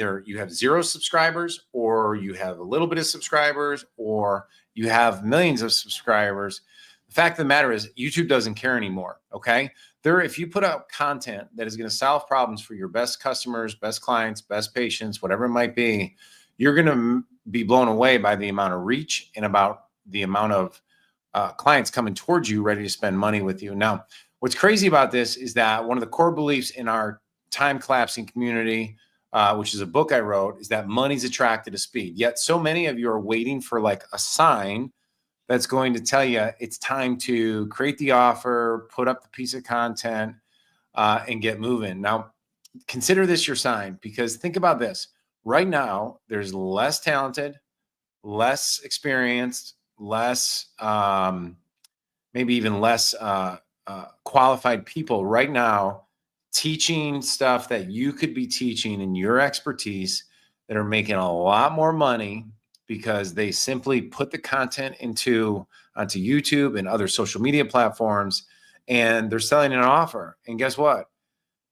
either you have 0 subscribers, or you have a little bit of subscribers, or you have millions of subscribers. The fact of the matter is YouTube doesn't care anymore. Okay. If you put out content that is going to solve problems for your best customers, best clients, best patients, whatever it might be, you're going to be blown away by the amount of reach and about the amount of clients coming towards you ready to spend money with you. Now, what's crazy about this is that one of the core beliefs in our time collapsing community, which is a book I wrote, is that money's attracted to speed. Yet so many of you are waiting for like a sign that's going to tell you it's time to create the offer, put up the piece of content, and get moving. Now, consider this your sign, because think about this. Right now, there's less talented, less experienced, less, maybe even less qualified people right now teaching stuff that you could be teaching in your expertise, that are making a lot more money because they simply put the content onto YouTube and other social media platforms, and they're selling an offer. And guess what?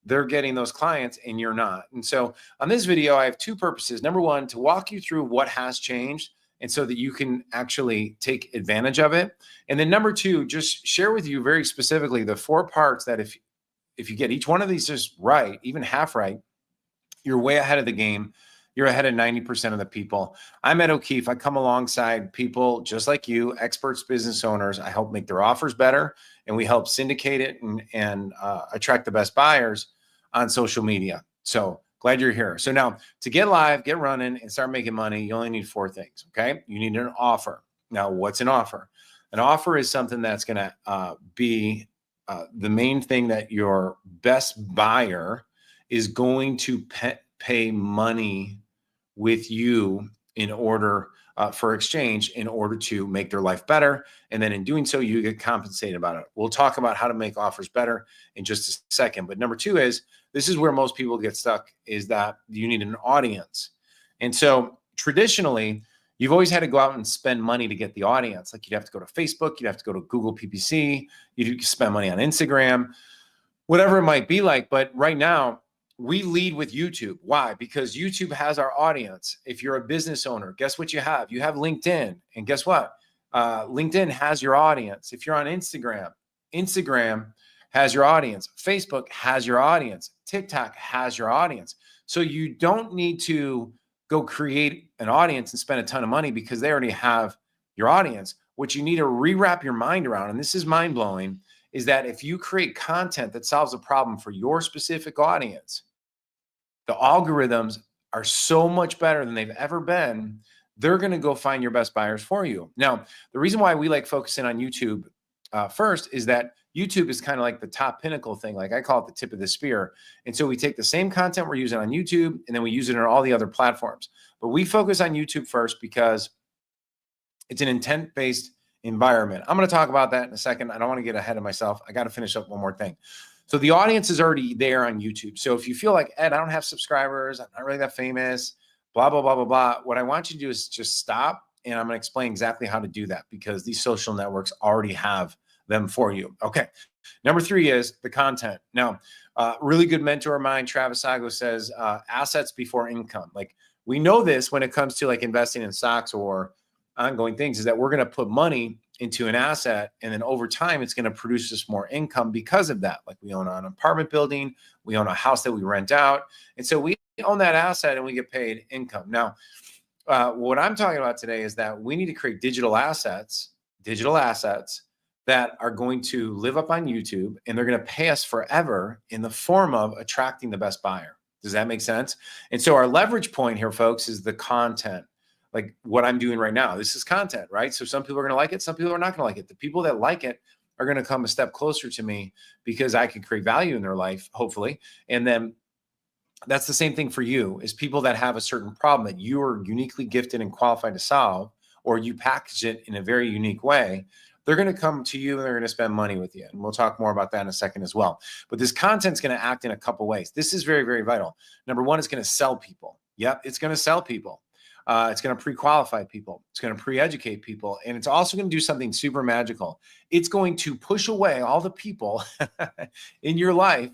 They're getting those clients and you're not. And so on this video, I have 2 purposes. Number 1, to walk you through what has changed, and so that you can actually take advantage of it. And then number 2, just share with you very specifically the 4 parts that if you get each one of these just right, even half right, you're way ahead of the game. You're ahead of 90% of the people. I'm Ed O'Keefe. I come alongside people just like you, experts, business owners. I help make their offers better, and we help syndicate it and attract the best buyers on social media. So glad you're here. So now, to get live, get running, and start making money, you only need 4 things, okay? You need an offer. Now, what's an offer? An offer is something that's going to be the main thing that your best buyer is going to pay money with you in order for exchange, in order to make their life better. And then in doing so, you get compensated about it. We'll talk about how to make offers better in just a second. But number 2 is, this is where most people get stuck, is that you need an audience. And so traditionally, you've always had to go out and spend money to get the audience. Like, you'd have to go to Facebook, you'd have to go to Google PPC, you'd spend money on Instagram, whatever it might be like. But right now, we lead with YouTube. Why? Because YouTube has our audience. If you're a business owner, guess what you have? You have LinkedIn. And guess what? LinkedIn has your audience. If you're on Instagram, Instagram has your audience. Facebook has your audience. TikTok has your audience. So you don't need to go create an audience and spend a ton of money, because they already have your audience. What you need to rewrap your mind around, and this is mind-blowing, is that if you create content that solves a problem for your specific audience, the algorithms are so much better than they've ever been. They're going to go find your best buyers for you. Now, the reason why we like focusing on YouTube first is that YouTube is kind of like the top pinnacle thing. Like, I call it the tip of the spear. And so we take the same content we're using on YouTube, and then we use it on all the other platforms. But we focus on YouTube first because it's an intent-based environment. I'm going to talk about that in a second. I don't want to get ahead of myself. I got to finish up one more thing. So the audience is already there on YouTube. So if you feel like, Ed, I don't have subscribers, I'm not really that famous, blah, blah, blah, blah, blah, what I want you to do is just stop, and I'm going to explain exactly how to do that, because these social networks already have them for you. Okay. Number 3 is the content. Now, really good mentor of mine, Travis Sago, says assets before income. Like, we know this when it comes to like investing in stocks or ongoing things, is that we're going to put money into an asset, and then over time, it's going to produce us more income because of that. Like, we own an apartment building, we own a house that we rent out. And so we own that asset and we get paid income. Now, what I'm talking about today is that we need to create digital assets that are going to live up on YouTube, and they're going to pay us forever in the form of attracting the best buyer. Does that make sense? And so our leverage point here, folks, is the content. Like what I'm doing right now, this is content, right? So some people are going to like it, some people are not going to like it. The people that like it are going to come a step closer to me, because I can create value in their life, hopefully. And then that's the same thing for you, is people that have a certain problem that you are uniquely gifted and qualified to solve, or you package it in a very unique way. They're going to come to you and they're going to spend money with you. And we'll talk more about that in a second as well. But this content's going to act in a couple ways. This is very, very vital. Number 1, it's going to sell people. Yep, it's going to sell people. It's going to pre-qualify people. It's going to pre-educate people. And it's also going to do something super magical. It's going to push away all the people in your life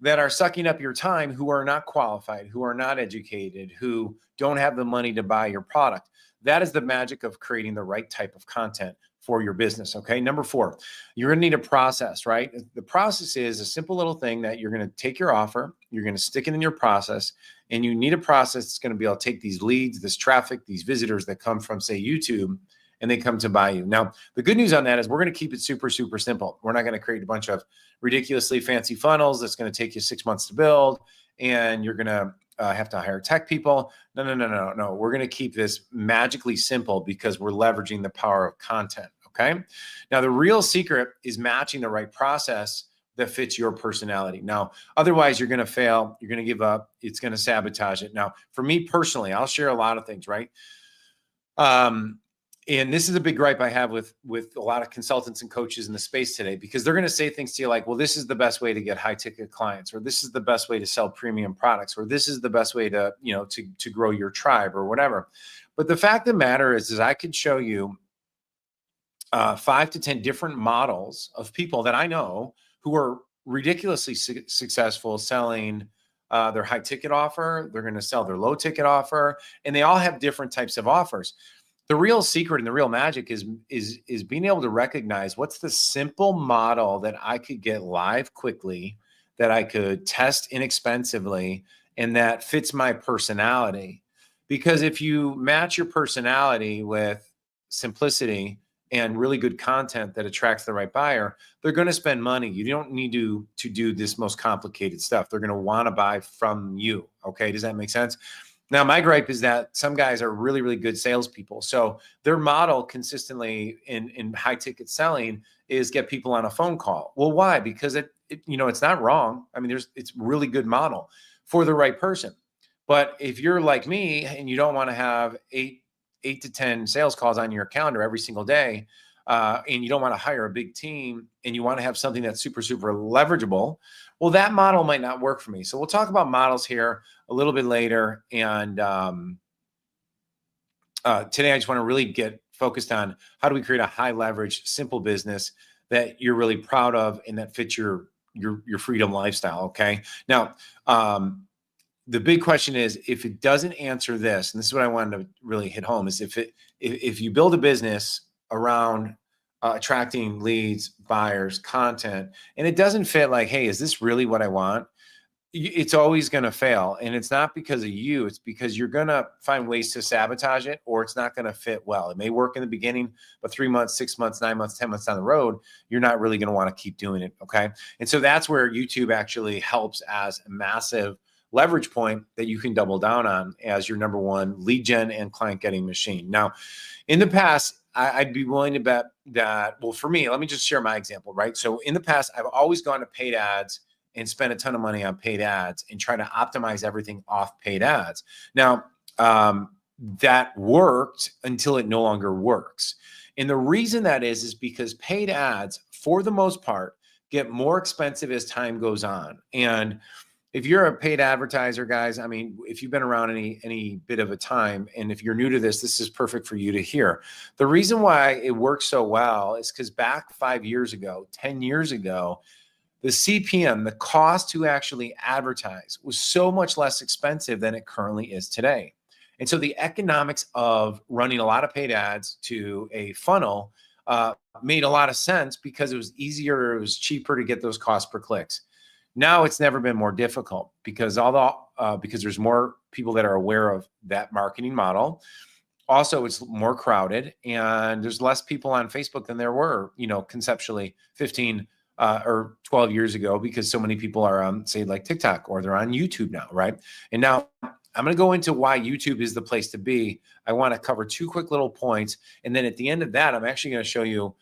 that are sucking up your time, who are not qualified, who are not educated, who don't have the money to buy your product. That is the magic of creating the right type of content for your business. Okay. Number 4, you're going to need a process, right? The process is a simple little thing that you're going to take your offer, you're going to stick it in your process, and you need a process that's going to be able to take these leads, this traffic, these visitors that come from, say, YouTube, and they come to buy you. Now, the good news on that is we're going to keep it super, super simple. We're not going to create a bunch of ridiculously fancy funnels that's going to take you 6 months to build, and you're going to have to hire tech people. No. We're going to keep this magically simple because we're leveraging the power of content. Okay. Now, the real secret is matching the right process that fits your personality. Now, otherwise you're going to fail. You're going to give up. It's going to sabotage it. Now, for me personally, I'll share a lot of things, right? And this is a big gripe I have with a lot of consultants and coaches in the space today, because they're going to say things to you like, well, this is the best way to get high ticket clients, or this is the best way to sell premium products, or this is the best way to, to grow your tribe or whatever. But the fact of the matter is I could show you 5 to 10 different models of people that I know who are ridiculously successful selling their high ticket offer. They're going to sell their low ticket offer, and they all have different types of offers. The real secret and the real magic is being able to recognize what's the simple model that I could get live quickly, that I could test inexpensively, and that fits my personality. Because if you match your personality with simplicity and really good content that attracts the right buyer, they're going to spend money. You don't need to do this most complicated stuff. They're going to want to buy from you. Okay. Does that make sense? Now, my gripe is that some guys are really, really good salespeople. So their model consistently in high ticket selling is get people on a phone call. Well, why? Because it's not wrong. I mean, it's really good model for the right person. But if you're like me and you don't want to have eight to 10 sales calls on your calendar every single day, and you don't want to hire a big team, and you want to have something that's super, super leverageable, well, that model might not work for me. So we'll talk about models here a little bit later. And today I just want to really get focused on how do we create a high leverage, simple business that you're really proud of and that fits your freedom lifestyle. Okay. Now, the big question is, if it doesn't answer this, and this is what I wanted to really hit home, is if you build a business around attracting leads, buyers, content, and it doesn't fit, like, hey, is this really what I want? It's always going to fail. And it's not because of you. It's because you're going to find ways to sabotage it, or it's not going to fit well. It may work in the beginning, but 3 months, 6 months, 9 months, 10 months down the road, you're not really going to want to keep doing it. Okay. And so that's where YouTube actually helps as a massive leverage point that you can double down on as your number one lead gen and client getting machine. Now, in the past, I'd be willing to bet that, well, for me, let me just share my example, right? So in the past, I've always gone to paid ads and spent a ton of money on paid ads and try to optimize everything off paid ads. Now, that worked until it no longer works. And the reason that is because paid ads, for the most part, get more expensive as time goes on. And if you're a paid advertiser, guys, I mean, if you've been around any bit of a time, and if you're new to this is perfect for you to hear. The reason why it works so well is because back 5 years ago, 10 years ago, the CPM, the cost to actually advertise, was so much less expensive than it currently is today. And so the economics of running a lot of paid ads to a funnel made a lot of sense because it was easier, it was cheaper to get those costs per clicks. Now it's never been more difficult because because there's more people that are aware of that marketing model. Also, it's more crowded, and there's less people on Facebook than there were, conceptually 15 or 12 years ago, because so many people are on, say, like TikTok, or they're on YouTube now, right? And now I'm going to go into why YouTube is the place to be. I want to cover 2 quick little points, and then at the end of that, I'm actually going to show you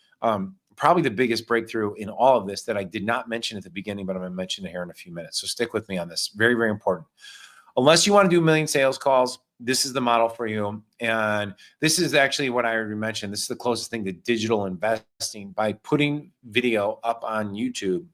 probably the biggest breakthrough in all of this that I did not mention at the beginning, but I'm going to mention it here in a few minutes. So stick with me on this. Very, very important. Unless you want to do a million sales calls, this is the model for you. And this is actually what I already mentioned. This is the closest thing to digital investing. By putting video up on YouTube,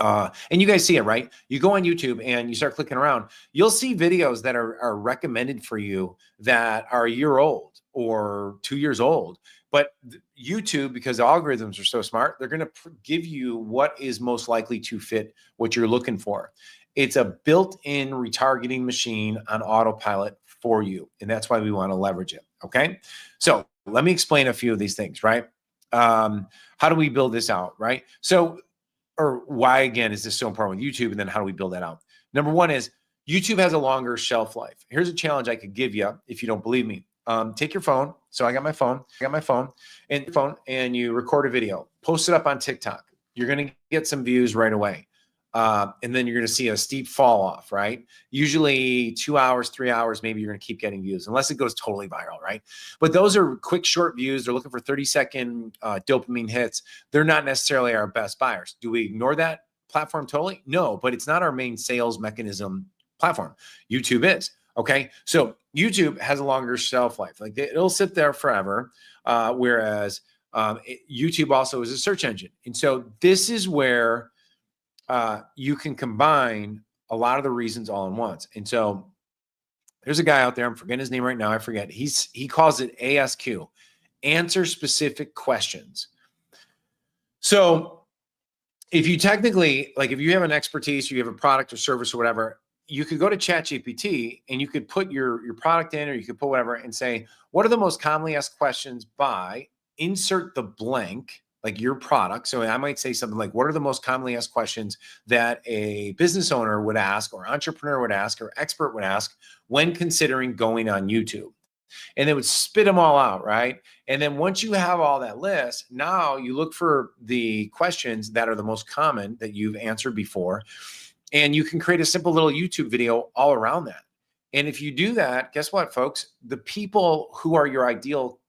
And you guys see it, right? You go on YouTube and you start clicking around, you'll see videos that are recommended for you that are a year old or 2 years old. But YouTube, because the algorithms are so smart, they're going to give you what is most likely to fit what you're looking for. It's a built-in retargeting machine on autopilot for you. And that's why we want to leverage it. Okay. So let me explain a few of these things, right? How do we build this out, right? So, or why again is this so important with YouTube, and then how do we build that out? Number one is YouTube has a longer shelf life. Here's a challenge I could give you if you don't believe me. Take your phone. So I got my phone, and you record a video, post it up on TikTok. You're going to get some views right away. And then you're going to see a steep fall off, right? Usually 2 hours, 3 hours, maybe you're going to keep getting views unless it goes totally viral, right? But those are quick, short views. They're looking for 30-second dopamine hits. They're not necessarily our best buyers. Do we ignore that platform totally? No, but it's not our main sales mechanism platform. YouTube is. Okay. So YouTube has a longer shelf life. Like it'll sit there forever. Whereas YouTube also is a search engine. And so this is where you can combine a lot of the reasons all in once. And so there's a guy out there, I'm forgetting his name right now. I forget. He calls it ASQ, answer specific questions. So if you technically, like if you have an expertise, you have a product or service or whatever, you could go to ChatGPT and you could put your product in, or you could put whatever and say, what are the most commonly asked questions by, insert the blank, like your product. So I might say something like, what are the most commonly asked questions that a business owner would ask, or entrepreneur would ask, or expert would ask when considering going on YouTube? And they would spit them all out, right? And then once you have all that list, now you look for the questions that are the most common that you've answered before, and you can create a simple little YouTube video all around that. And if you do that, guess what, folks? The people who are your ideal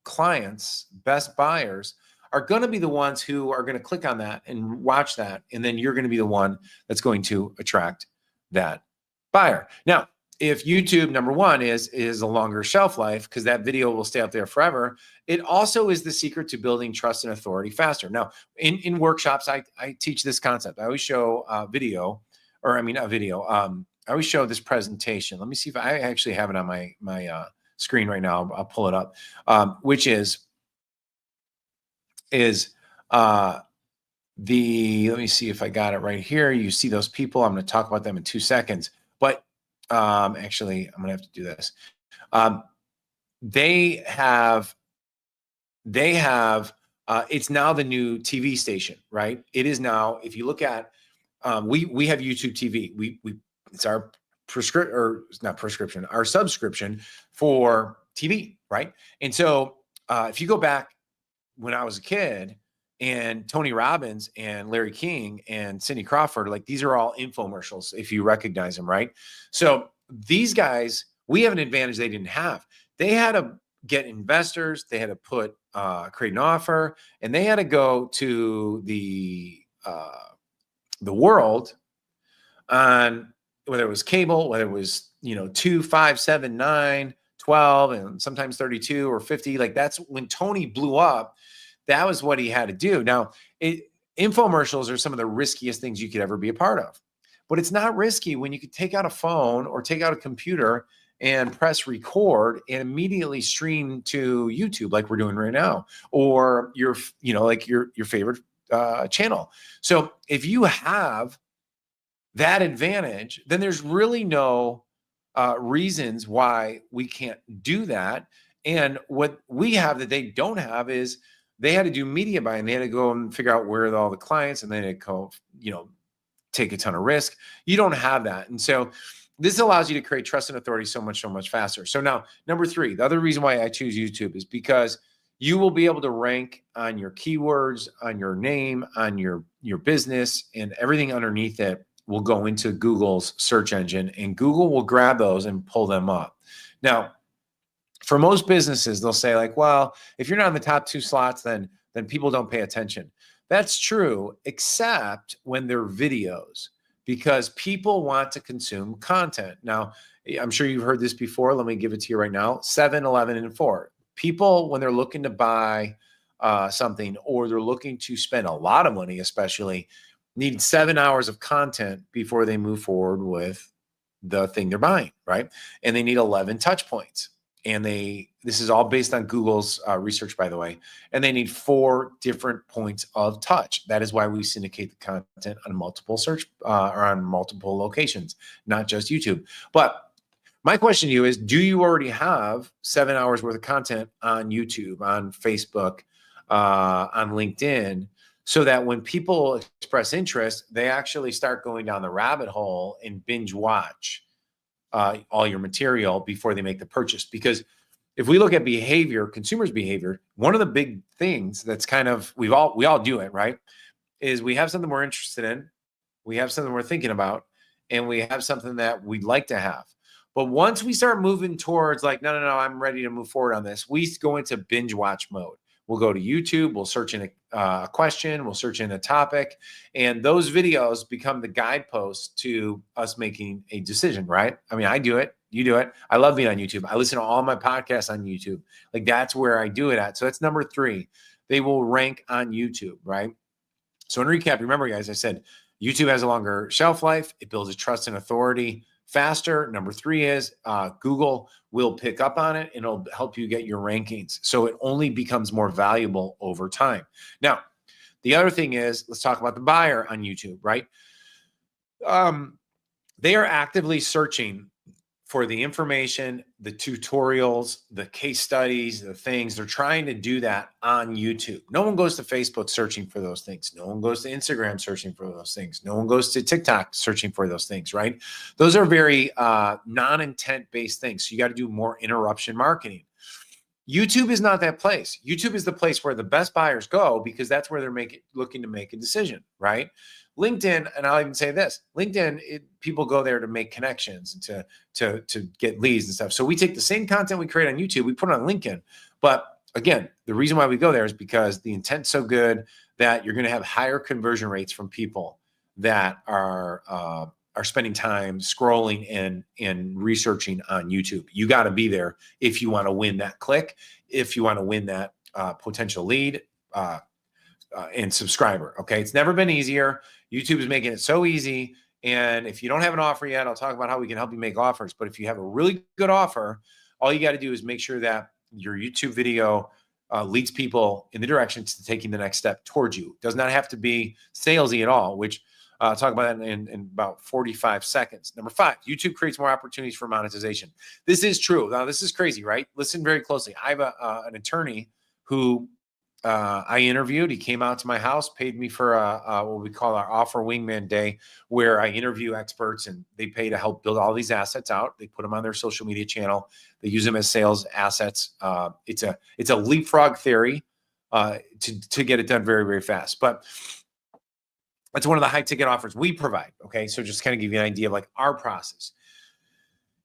clients, best buyers, are going to be the ones who are going to click on that and watch that. And then you're going to be the one that's going to attract that buyer. Now, if YouTube, number one, is a longer shelf life, because that video will stay up there forever, it also is the secret to building trust and authority faster. Now, in workshops, I teach this concept. I always show a video. I always show this presentation. Let me see if I actually have it on my screen right now. I'll pull it up, which is let me see if I got it right here. You see those people. I'm going to talk about them in 2 seconds. But actually, I'm going to have to do this. They have it's now the new TV station, right? It is now, if you look at, we have YouTube TV. It's our our subscription for TV, right? And so if you go back when I was a kid, and Tony Robbins and Larry King and Cindy Crawford, like these are all infomercials, if you recognize them, right? So these guys, we have an advantage they didn't have. They had to get investors, they had to create an offer, and they had to go to the world on whether it was cable, whether it was 2, 5, 7, 9, 12, and sometimes 32 or 50. Like that's when Tony blew up. That was what he had to do. Now, infomercials are some of the riskiest things you could ever be a part of. But it's not risky when you could take out a phone or take out a computer and press record and immediately stream to YouTube like we're doing right now, or your favorite channel. So if you have that advantage, then there's really no reasons why we can't do that. And what we have that they don't have is they had to do media buying. They had to go and figure out where are all the clients, and then they go, take a ton of risk. You don't have that. And so this allows you to create trust and authority so much faster. So now, number 3, the other reason why I choose YouTube is because you will be able to rank on your keywords, on your name, on your business, and everything underneath it will go into Google's search engine, and Google will grab those and pull them up. Now, for most businesses, they'll say like, well, if you're not in the top 2 slots, then people don't pay attention. That's true, except when they're videos, because people want to consume content. Now, I'm sure you've heard this before. Let me give it to you right now. 7, 11, and 4. People, when they're looking to buy something, or they're looking to spend a lot of money, especially, need 7 hours of content before they move forward with the thing they're buying, right? And they need 11 touch points. And this is all based on Google's research, by the way. And they need 4 different points of touch. That is why we syndicate the content on multiple search or on multiple locations, not just YouTube. But my question to you is, do you already have 7 hours worth of content on YouTube, on Facebook, on LinkedIn, so that when people express interest, they actually start going down the rabbit hole and binge watch all your material before they make the purchase? Because if we look at behavior, consumers' behavior, one of the big things that's kind of, we all do it, right? Is we have something we're interested in, we have something we're thinking about, and we have something that we'd like to have. But once we start moving towards like, no, I'm ready to move forward on this, we go into binge watch mode. We'll go to YouTube, we'll search in a question, we'll search in a topic, and those videos become the guideposts to us making a decision, right? I mean, I do it, you do it. I love being on YouTube. I listen to all my podcasts on YouTube. Like, that's where I do it at. So that's number 3. They will rank on YouTube, right? So in recap, remember, guys, I said YouTube has a longer shelf life. It builds a trust and authority faster. Number 3 is Google will pick up on it and it'll help you get your rankings. So it only becomes more valuable over time. Now, the other thing is, let's talk about the buyer on YouTube, right? They are actively searching for the information, the tutorials, the case studies, the things. They're trying to do that on YouTube. No one goes to Facebook searching for those things. No one goes to Instagram searching for those things. No one goes to TikTok searching for those things, right? Those are very non-intent based things. So you got to do more interruption marketing. YouTube is not that place. YouTube is the place where the best buyers go, because that's where they're looking to make a decision, right? LinkedIn, and I'll even say this, LinkedIn, people go there to make connections and to get leads and stuff. So we take the same content we create on YouTube, we put it on LinkedIn. But again, the reason why we go there is because the intent's so good that you're going to have higher conversion rates from people that are spending time scrolling and researching on YouTube. You got to be there if you want to win that click, if you want to win that potential lead and subscriber. Okay. It's never been easier. YouTube is making it so easy. And if you don't have an offer yet, I'll talk about how we can help you make offers. But if you have a really good offer, all you got to do is make sure that your YouTube video leads people in the direction to taking the next step towards you. It does not have to be salesy at all, which I'll talk about that in about 45 seconds. Number 5, YouTube creates more opportunities for monetization. This is true. Now, this is crazy, right? Listen very closely. I have an attorney who I interviewed. He came out to my house, paid me for what we call our Offer Wingman Day, where I interview experts and they pay to help build all these assets out. They put them on their social media channel. They use them as sales assets. It's a leapfrog theory to get it done very, very fast. But that's one of the high ticket offers we provide. Okay. So just kind of give you an idea of like our process.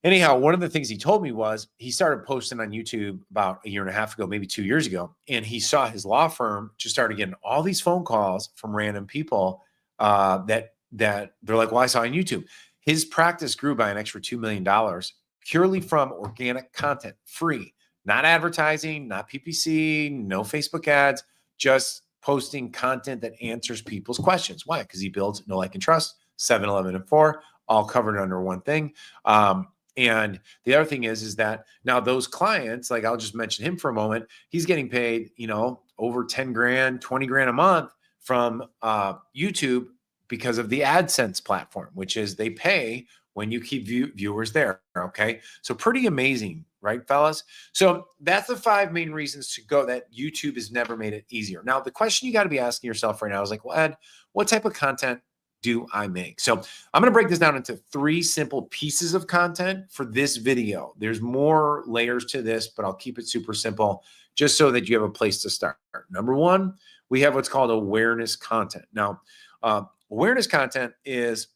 Anyhow, one of the things he told me was he started posting on YouTube about 1.5 years ago, maybe 2 years ago. And he saw his law firm just started getting all these phone calls from random people that they're like, well, I saw on YouTube. His practice grew by an extra $2 million purely from organic content, free, not advertising, not PPC, no Facebook ads, just posting content that answers people's questions. Why? Because he builds Know Like and Trust, 7, 11, and 4, all covered under one thing. And the other thing is that now those clients, like I'll just mention him for a moment, he's getting paid, over 10 grand, 20 grand a month from YouTube because of the AdSense platform, which is they pay when you keep viewers there. Okay. So pretty amazing, right, fellas? So that's the 5 main reasons to go that YouTube has never made it easier. Now, the question you got to be asking yourself right now is like, well, Ed, what type of content do I make? So I'm going to break this down into 3 simple pieces of content for this video. There's more layers to this, but I'll keep it super simple just so that you have a place to start. Number 1, we have what's called awareness content. Now, awareness content is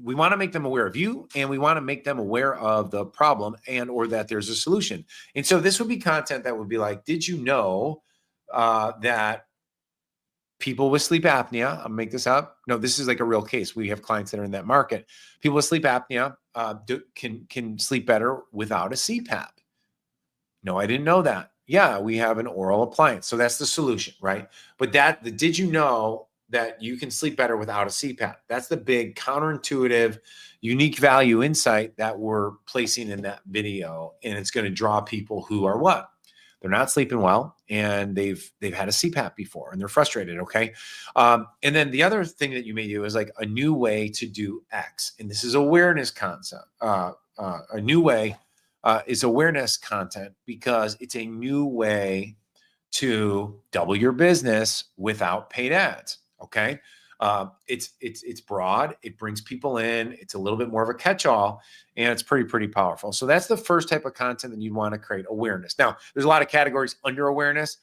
we want to make them aware of you, and we want to make them aware of the problem and or that there's a solution. And so this would be content that would be like, did you know that people with sleep apnea, I'll make this up. No, this is like a real case. We have clients that are in that market. People with sleep apnea can sleep better without a CPAP. No, I didn't know that. Yeah, we have an oral appliance. So that's the solution, right? But did you know that you can sleep better without a CPAP. That's the big counterintuitive, unique value insight that we're placing in that video. And it's going to draw people who are what? They're not sleeping well, and they've had a CPAP before, and they're frustrated. Okay, and then the other thing that you may do is like a new way to do X, and this is awareness concept. A new way is awareness content because it's a new way to double your business without paid ads. Okay, it's broad. It brings people in. It's a little bit more of a catch-all, and it's pretty powerful. So that's the first type of content that you want to create: awareness. Now, there's a lot of categories under awareness.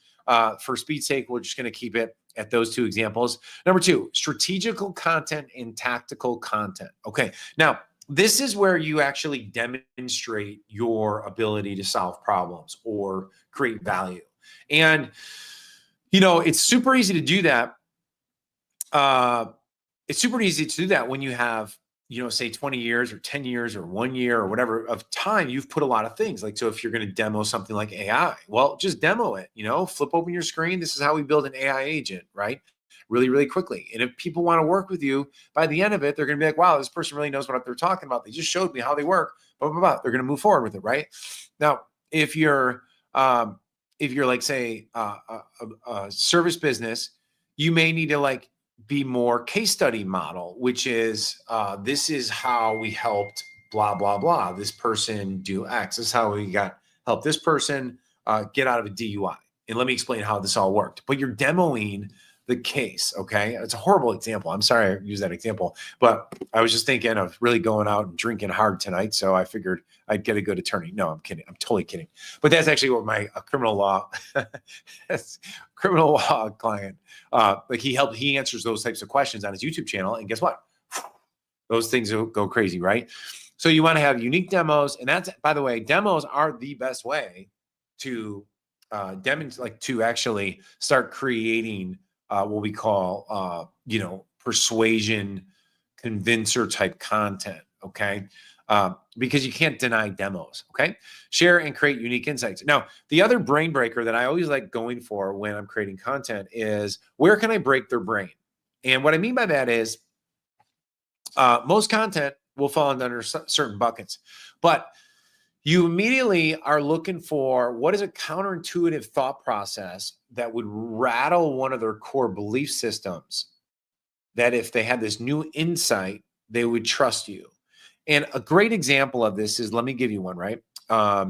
For speed's sake, we're just going to keep it at those two examples. Number two, strategical content and tactical content. Okay, now this is where you actually demonstrate your ability to solve problems or create value. And, it's super easy to do that. It's super easy to do that when you have, say 20 years or 10 years or 1 year or whatever of time. You've put a lot of things like, so if you're going to demo something like AI, well, just demo it, flip open your screen. This is how we build an AI agent, right? Really quickly. And if people want to work with you, by the end of it, they're going to be like, wow, this person really knows what they're talking about. They just showed me how they work, blah, blah, blah. They're going to move forward with it, right? Now, if you're like, say, a service business, you may need to be more case study model, which is this is how we helped blah, blah, blah. This person do X. This is how we help this person get out of a DUI. And let me explain how this all worked. But you're demoing the case, okay? It's a horrible example. I'm sorry I used that example, but I was just thinking of really going out and drinking hard tonight, so I figured I'd get a good attorney. No, I'm kidding. I'm totally kidding. But that's actually what my criminal law client, he answers those types of questions on his YouTube channel, and guess what? Those things will go crazy, right? So you want to have unique demos, and that's, by the way, demos are the best way to demonstrate, to actually start creating what we call, persuasion, convincer type content. Okay. Because you can't deny demos. Okay. Share and create unique insights. Now, the other brain breaker that I always like going for when I'm creating content is, where can I break their brain? And what I mean by that is most content will fall under certain buckets, but you immediately are looking for what is a counterintuitive thought process that would rattle one of their core belief systems, that if they had this new insight, they would trust you. And a great example of this is, let me give you one, right? I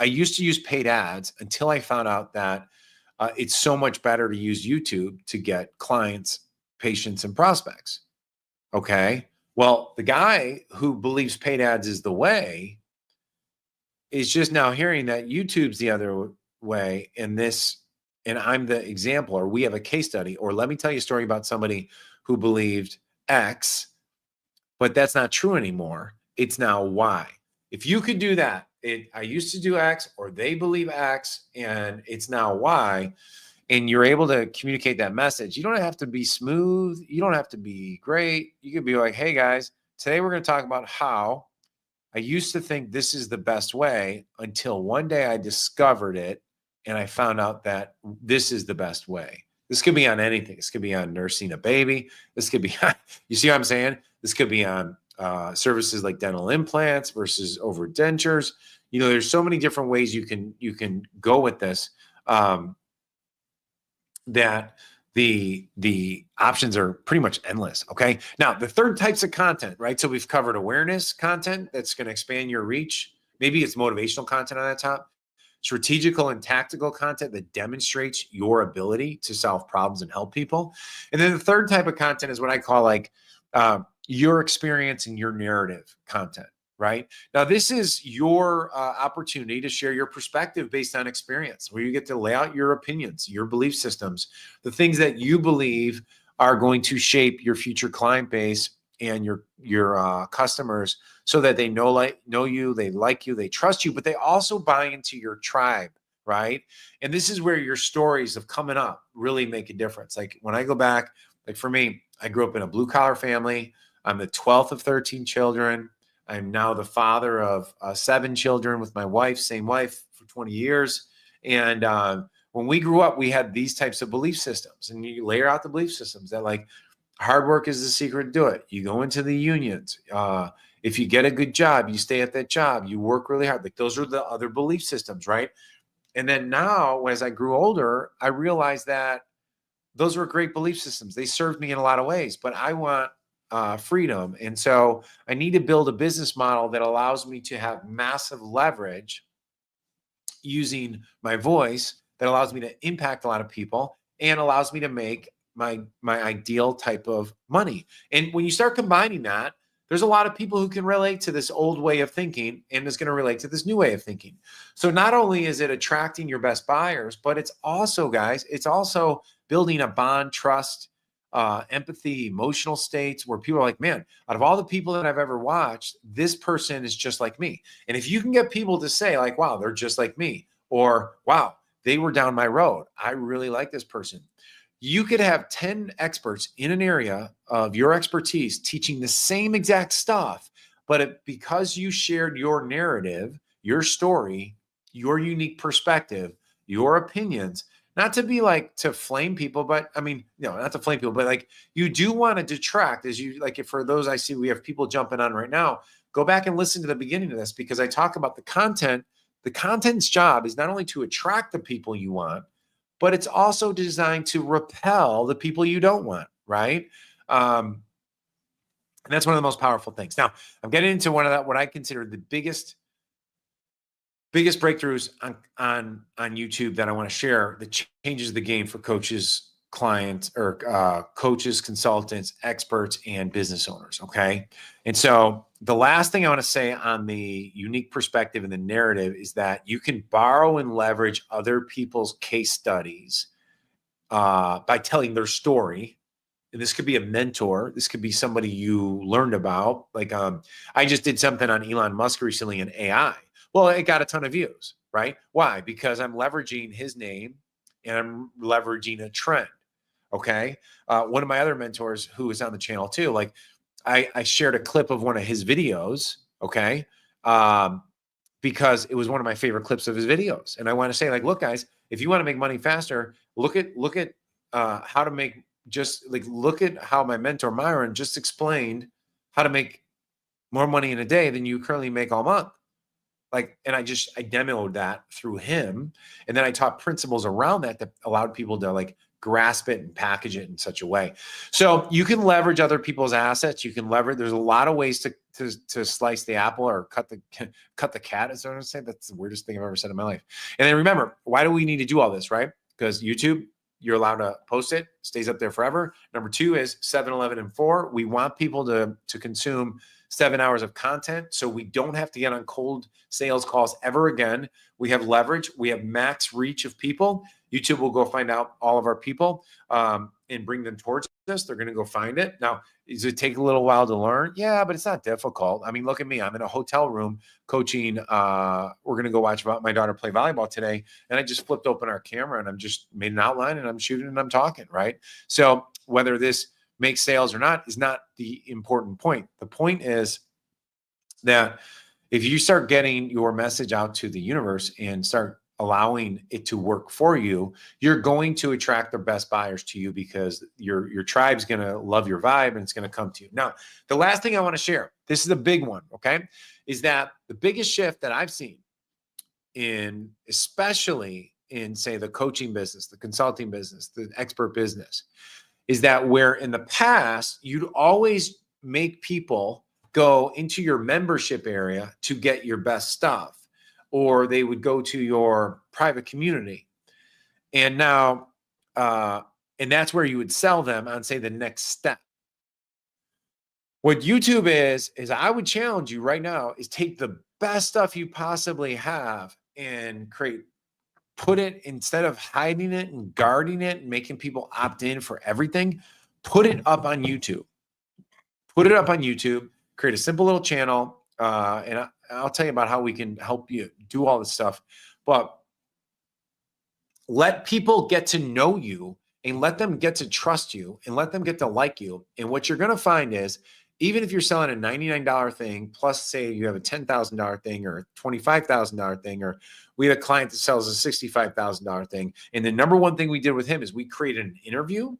used to use paid ads until I found out that it's so much better to use YouTube to get clients, patients, and prospects. Okay. Well, the guy who believes paid ads is the way is just now hearing that YouTube's the other way, and I'm the example, or we have a case study, or let me tell you a story about somebody who believed X, but that's not true anymore. It's now Y. If you could do that, I used to do X, or they believe X, and it's now Y, and you're able to communicate that message. You don't have to be smooth. You don't have to be great. You could be like, hey guys, today we're going to talk about how I used to think this is the best way until one day I discovered it and I found out that this is the best way. This could be on anything. This could be on nursing a baby. This could be on, you see what I'm saying? This could be on services like dental implants versus over dentures. There's so many different ways you can go with this, that the options are pretty much endless. Okay. Now, the third types of content, right? So we've covered awareness content that's going to expand your reach. Maybe it's motivational content on that top, strategical and tactical content that demonstrates your ability to solve problems and help people. And then the third type of content is what I call your experience and your narrative content. Right now, this is your opportunity to share your perspective based on experience, where you get to lay out your opinions, your belief systems, the things that you believe are going to shape your future client base and your customers, so that they know you, they like you, they trust you, but they also buy into your tribe, right? And this is where your stories of coming up really make a difference. Like when I go back, like for me, I grew up in a blue collar family. I'm the 12th of 13 children. I'm now the father of 7 children with my wife, same wife for 20 years. And when we grew up, we had these types of belief systems, and you layer out the belief systems that like hard work is the secret to do it. You go into the unions. If you get a good job, you stay at that job, you work really hard. Like those are the other belief systems, right? And then now, as I grew older, I realized that those were great belief systems. They served me in a lot of ways, but I want freedom. And so I need to build a business model that allows me to have massive leverage using my voice, that allows me to impact a lot of people and allows me to make my ideal type of money. And when you start combining that, there's a lot of people who can relate to this old way of thinking and is going to relate to this new way of thinking. So not only is it attracting your best buyers, but it's also, guys, it's also building a bond, trust, empathy, emotional states where people are like, man, out of all the people that I've ever watched, this person is just like me. And if you can get people to say like, wow, they're just like me, or wow, they were down my road, I really like this person. You could have 10 experts in an area of your expertise teaching the same exact stuff, but because you shared your narrative, your story, your unique perspective, your opinions, not to be like to flame people, but I mean, no, not to flame people, but like you do want to detract as you like. If for those I see, we have people jumping on right now, go back and listen to the beginning of this because I talk about the content. The content's job is not only to attract the people you want, but it's also designed to repel the people you don't want, right? And that's one of the most powerful things. Now, I'm getting into one of that, what I consider the biggest breakthroughs on YouTube that I want to share that changes the game for coaches, clients, or coaches, consultants, experts, and business owners. Okay. And so the last thing I want to say on the unique perspective and the narrative is that you can borrow and leverage other people's case studies by telling their story. And this could be a mentor. This could be somebody you learned about. Like I just did something on Elon Musk recently in AI. Well, it got a ton of views, right? Why? Because I'm leveraging his name and I'm leveraging a trend. Okay. One of my other mentors who is on the channel too, like I shared a clip of one of his videos. Okay. Because it was one of my favorite clips of his videos. And I want to say like, look, guys, if you want to make money faster, look at how to make look at how my mentor Myron just explained how to make more money in a day than you currently make all month. Like, and I demoed that through him. And then I taught principles around that allowed people to like grasp it and package it in such a way. So you can leverage other people's assets. You can leverage, there's a lot of ways to slice the apple or cut the cat, as I want to say. That's the weirdest thing I've ever said in my life. And then remember, why do we need to do all this, right? Because YouTube, you're allowed to post it, stays up there forever. Number 2 is 7-Eleven and 4. We want people to consume 7 hours of content so we don't have to get on cold sales calls ever again. We have leverage. We have max reach of people. YouTube will go find out all of our people and bring them towards us. They're going to go find it. Now, does it take a little while to learn? Yeah, but it's not difficult. I mean, look at me. I'm in a hotel room coaching. We're going to go watch my daughter play volleyball today. And I just flipped open our camera and I'm just made an outline and I'm shooting and I'm talking, right? So whether this makes sales or not is not the important point. The point is that if you start getting your message out to the universe and start allowing it to work for you, you're going to attract the best buyers to you because your tribe's going to love your vibe and it's going to come to you. Now, the last thing I want to share, this is a big one, okay, is that the biggest shift that I've seen especially in, say, the coaching business, the consulting business, the expert business, is that where in the past, you'd always make people go into your membership area to get your best stuff, or they would go to your private community. And now, and that's where you would sell them on, say, the next step. What YouTube is I would challenge you right now is take the best stuff you possibly have and put it, instead of hiding it and guarding it and making people opt in for everything, put it up on YouTube. Put it up on YouTube, create a simple little channel. And I'll tell you about how we can help you do all this stuff. But let people get to know you and let them get to trust you and let them get to like you. And what you're going to find is Even if you're selling a $99 thing, plus say you have a $10,000 thing or a $25,000 thing, or we had a client that sells a $65,000 thing. And the number one thing we did with him is we created an interview,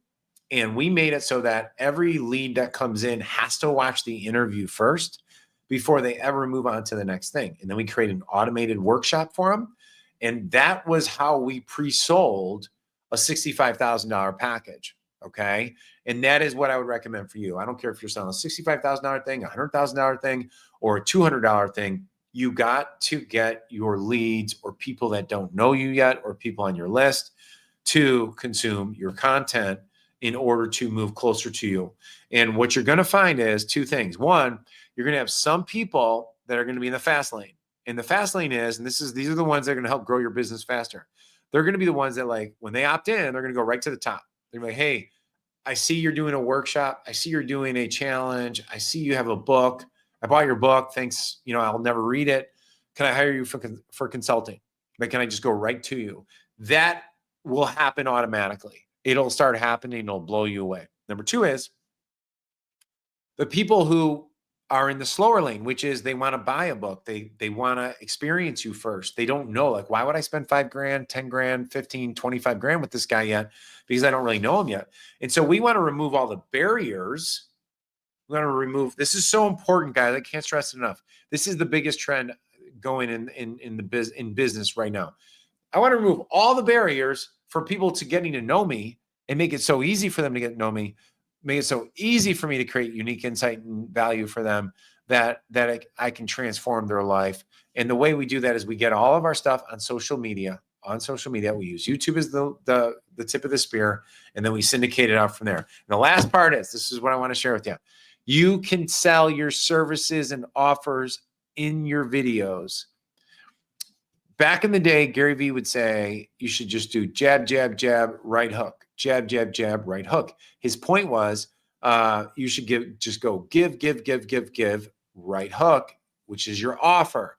and we made it so that every lead that comes in has to watch the interview first before they ever move on to the next thing. And then we created an automated workshop for them. And that was how we pre-sold a $65,000 package. Okay. And that is what I would recommend for you. I don't care if you're selling a $65,000 thing, a $100,000 thing, or a $200 thing. You got to get your leads or people that don't know you yet, or people on your list, to consume your content in order to move closer to you. And what you're going to find is two things. One, you're going to have some people that are going to be in the fast lane. And the fast lane is, and these are the ones that are going to help grow your business faster. They're going to be the ones that, like, when they opt in, they're going to go right to the top. They're like, hey, I see you're doing a workshop. I see you're doing a challenge. I see you have a book. I bought your book. Thanks. I'll never read it. Can I hire you for consulting? But can I just go right to you? That will happen automatically. It'll start happening. It'll blow you away. Number two is the people who are in the slower lane, which is they want to buy a book. They want to experience you first. They don't know, like, why would I spend $5,000, $10,000, 15, 25 grand with this guy yet? Because I don't really know him yet. And so we want to remove all the barriers. We want to remove, this is so important, guys. I can't stress it enough. This is the biggest trend going in business right now. I want to remove all the barriers for people to getting to know me and make it so easy for them to get to know me. Make it so easy for me to create unique insight and value for them that I can transform their life. And the way we do that is we get all of our stuff on social media. On social media, we use YouTube as the tip of the spear, and then we syndicate it out from there. And the last part is, this is what I want to share with you. You can sell your services and offers in your videos. Back in the day, Gary Vee would say you should just do jab, jab, jab, right hook. Jab, jab, jab, right hook. His point was you should give, right hook, which is your offer.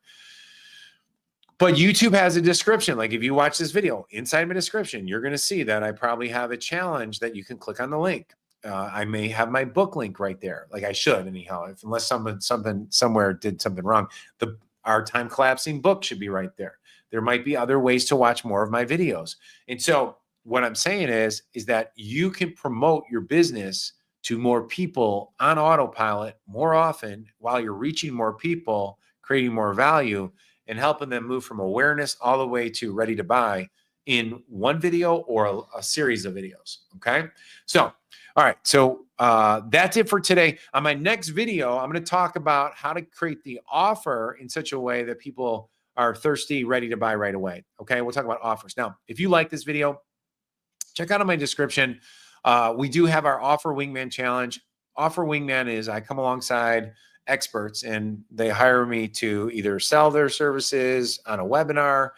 But YouTube has a description. Like, if you watch this video, inside my description, you're going to see that I probably have a challenge that you can click on the link. I may have my book link right there. Like, I should anyhow, unless something somewhere did something wrong. Our time collapsing book should be right there. There might be other ways to watch more of my videos. And so what I'm saying is that you can promote your business to more people on autopilot more often while you're reaching more people, creating more value, and helping them move from awareness all the way to ready to buy in one video or a series of videos. Okay. So, all right. So that's it for today. On my next video, I'm going to talk about how to create the offer in such a way that people are thirsty, ready to buy right away. Okay. We'll talk about offers. Now, if you like this video, check out in my description. We do have our Offer Wingman Challenge. Offer Wingman is I come alongside experts and they hire me to either sell their services on a webinar,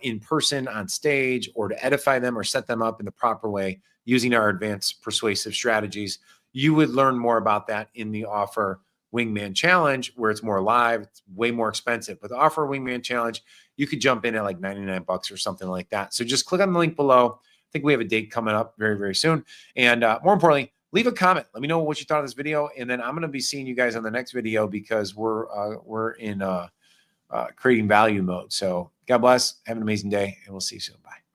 in person, on stage, or to edify them or set them up in the proper way using our advanced persuasive strategies. You would learn more about that in the Offer Wingman Challenge, where it's more live. It's way more expensive. But the Offer Wingman Challenge, you could jump in at like 99 bucks or something like that. So just click on the link below. I think we have a date coming up very, very soon. And more importantly, leave a comment. Let me know what you thought of this video. And then I'm going to be seeing you guys on the next video because we're in creating value mode. So God bless. Have an amazing day, and we'll see you soon. Bye.